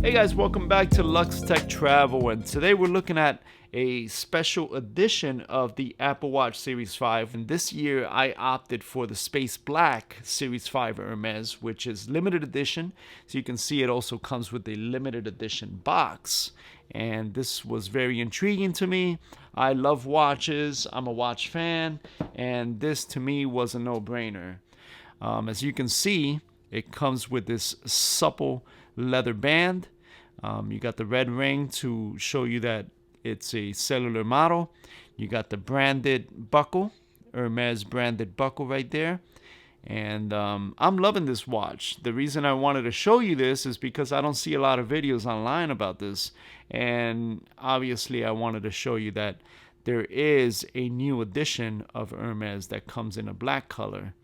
Hey guys, welcome back to Lux Tech Travel, and today we're looking at a special edition of the Apple Watch Series 5. And this year I opted for the Space Black Series 5 Hermes, which is limited edition. So you can see it also comes with a limited edition box. And this was very intriguing to me. I love watches, I'm a watch fan, and this to me was a no-brainer. As you can see, it comes with this supple leather band. You got the red ring to show you that it's a cellular model. You got the branded buckle, Hermes branded buckle right there. And I'm loving this watch. The reason I wanted to show you this is because I don't see a lot of videos online about this. And obviously I wanted to show you that there is a new edition of Hermes that comes in a black color.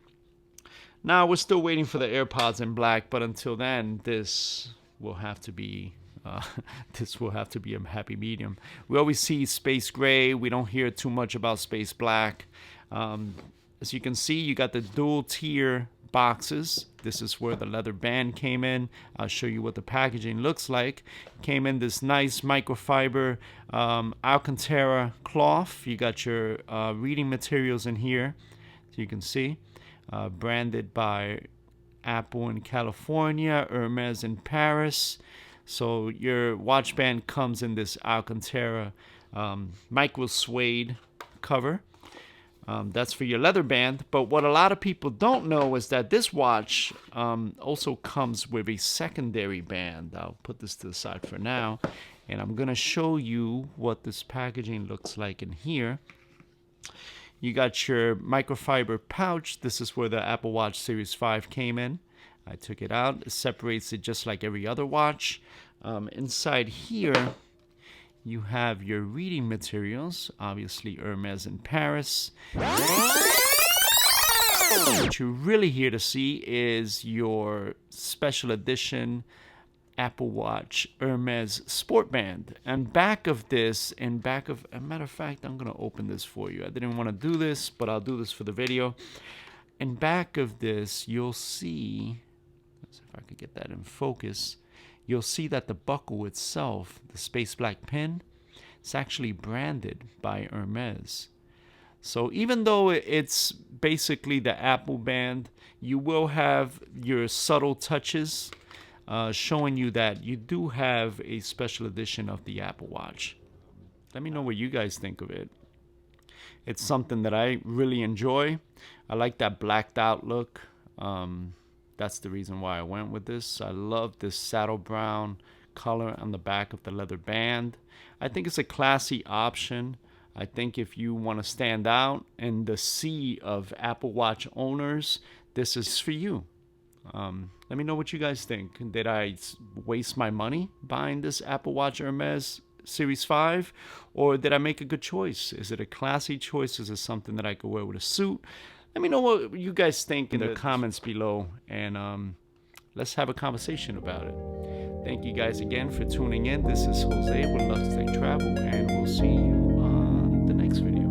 Now we're still waiting for the AirPods in black, but until then, this will have to be a happy medium. We always see space gray. We don't hear too much about space black. As you can see, you got the dual tier boxes. This is where the leather band came in. I'll show you what the packaging looks like. Came in this nice microfiber Alcantara cloth. You got your reading materials in here, so you can see. Branded by Apple in California, Hermes in Paris. So your watch band comes in this Alcantara micro suede cover. That's for your leather band. But what a lot of people don't know is that this watch also comes with a secondary band. I'll put this to the side for now. And I'm going to show you what this packaging looks like in here. You got your microfiber pouch. This is where the Apple Watch Series 5 came in. I took it out. It separates it just like every other watch. Inside here, you have your reading materials. Obviously, Hermes in Paris. What you're really here to see is your special edition Apple Watch Hermes Sport Band. And back of this, a matter of fact, I'm going to open this for you. I didn't want to do this, but I'll do this for the video. In back of this, you'll see, let's see if I could get that in focus. You'll see that the buckle itself, the space black pin, it's actually branded by Hermes. So even though it's basically the Apple band, you will have your subtle touches showing you that you do have a special edition of the Apple Watch. Let me know what you guys think of it. It's something that I really enjoy. I like that blacked out look. That's the reason why I went with this. I love this saddle brown color on the back of the leather band. I think it's a classy option. I think if you want to stand out in the sea of Apple Watch owners, this is for you. Let me know what you guys think. Did I waste my money buying this Apple Watch Hermes Series 5? Or did I make a good choice? Is it a classy choice? Is it something that I could wear with a suit? Let me know what you guys think in the comments below. And let's have a conversation about it. Thank you guys again for tuning in. This is Jose with Lux Tech Travel. And we'll see you on the next video.